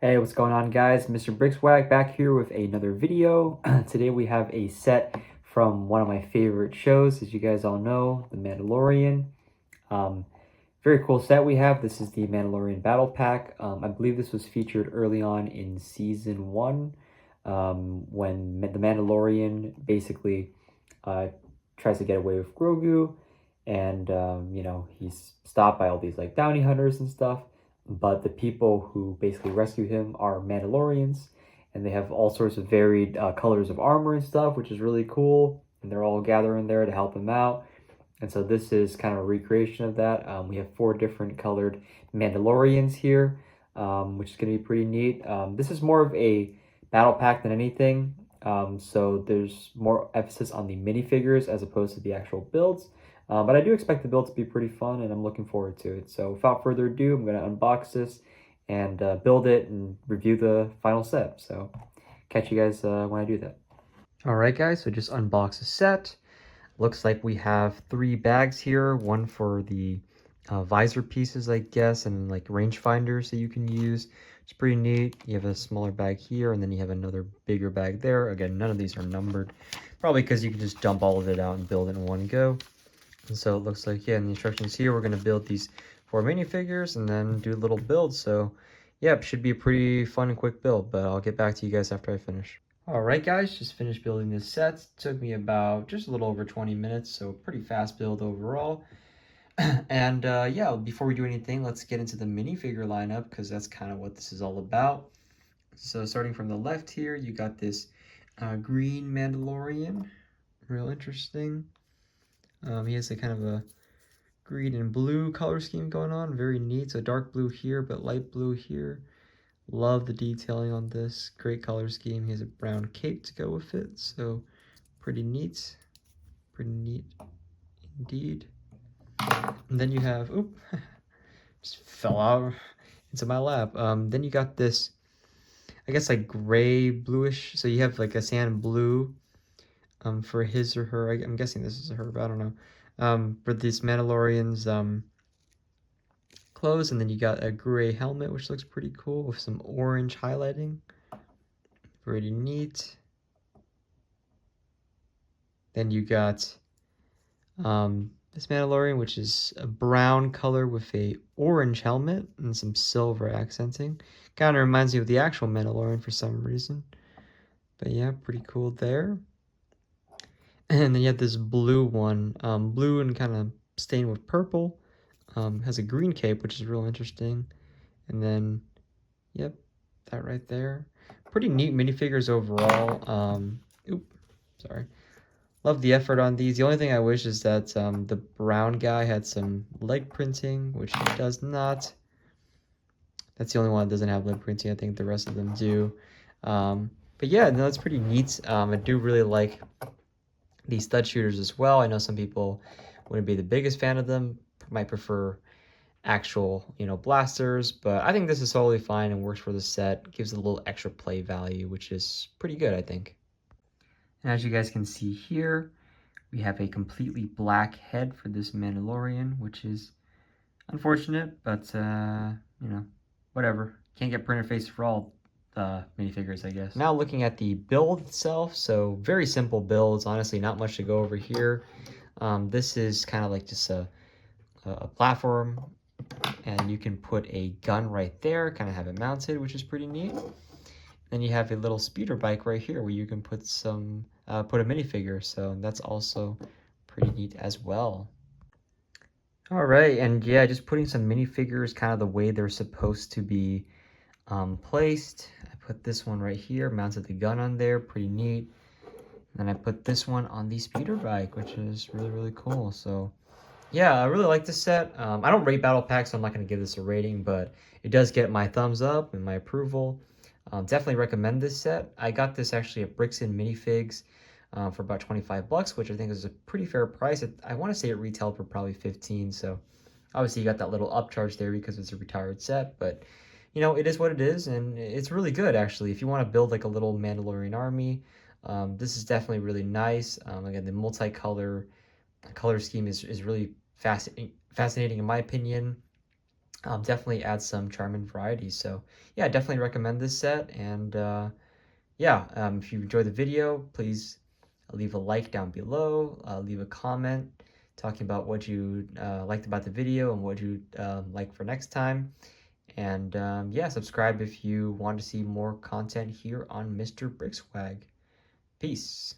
Hey, what's going on, guys? Mr. Brickswag back here with another video. Today we have a set from one of my favorite shows, as you guys all know, The Mandalorian. Um, Very cool set we have. This is the Mandalorian Battle Pack. I believe this was featured early on in Season 1, when the Mandalorian basically uh, tries to get away with Grogu, and he's stopped by all these like bounty hunters and stuff. But the people who basically rescue him are Mandalorians, and they have all sorts of varied colors of armor and stuff, which is really cool. And they're all gathering there to help him out. And so this is kind of a recreation of that. We have 4 different colored Mandalorians here, which is going to be pretty neat. This is more of a battle pack than anything. So there's more emphasis on the minifigures as opposed to the actual builds. But I do expect the build to be pretty fun, and I'm looking forward to it. So without further ado, I'm going to unbox this and build it and review the final set. So catch you guys when I do that. All right, guys, so just unbox the set. Looks like we have 3 bags here, one for the visor pieces, I guess, and like rangefinders that you can use. It's pretty neat. You have a smaller bag here, and then you have another bigger bag there. Again, none of these are numbered, probably because you can just dump all of it out and build it in one go. And so it looks like, yeah, in the instructions here, we're going to build these 4 minifigures and then do a little build. So, yeah, it should be a pretty fun and quick build, but I'll get back to you guys after I finish. Alright guys, just finished building this set. It took me about just a little over 20 minutes, so pretty fast build overall. And yeah, before we do anything, let's get into the minifigure lineup, because that's kind of what this is all about. So starting from the left here, you got this green Mandalorian. Real interesting. He has a kind of a green and blue color scheme going on. Very neat. So dark blue here, but light blue here. Love the detailing on this. Great color scheme. He has a brown cape to go with it. So pretty neat. Pretty neat indeed. And then you have, oop, just fell out into my lap. Then you got this, I guess like gray bluish. So you have like a sand blue for his or her. I'm guessing this is her, but I don't know. For these Mandalorians clothes, and then you got a gray helmet, which looks pretty cool with some orange highlighting. Pretty neat. Then you got this Mandalorian, which is a brown color with a orange helmet and some silver accenting. Kind of reminds me of the actual Mandalorian for some reason. But yeah, pretty cool there. And then you have this blue one, blue and kind of stained with purple. Has a green cape, which is real interesting. And then, yep, that right there. Pretty neat minifigures overall. Sorry. Love the effort on these. The only thing I wish is that the brown guy had some leg printing, which he does not. That's the only one that doesn't have leg printing. I think the rest of them do. But yeah, no, it's pretty neat. I do really like these stud shooters as well. I know some people wouldn't be the biggest fan of them, might prefer actual, blasters, but I think this is totally fine and works for the set. Gives it a little extra play value, which is pretty good, I think. And as you guys can see here, we have a completely black head for this Mandalorian, which is unfortunate, but, whatever. Can't get printed face for all minifigures, I guess. Now looking at the build itself, so very simple builds, honestly, not much to go over here. This is kind of like just a platform, and you can put a gun right there, kind of have it mounted, which is pretty neat. Then you have a little speeder bike right here where you can put some, put a minifigure, so that's also pretty neat as well. All right, and yeah, just putting some minifigures kind of the way they're supposed to be placed. I put this one right here, mounted the gun on there, pretty neat. And then I put this one on the speeder bike, which is really, really cool. So yeah, I really like this set. I don't rate battle packs, so I'm not going to give this a rating, but it does get my thumbs up and my approval. Definitely recommend this set. I got this actually at Bricks Minifigs for about 25 bucks, which I think is a pretty fair price. I want to say it retailed for probably 15, so obviously you got that little upcharge there because it's a retired set, but it is what it is, and it's really good actually. If you want to build like a little Mandalorian army, this is definitely really nice. Again, the multicolor color scheme is really fascinating in my opinion. definitely adds some charm and variety. So yeah, definitely recommend this set. And yeah, if you enjoyed the video, please leave a like down below, leave a comment talking about what you liked about the video and what you like for next time. And yeah, subscribe if you want to see more content here on Mr. Brickswag. Peace.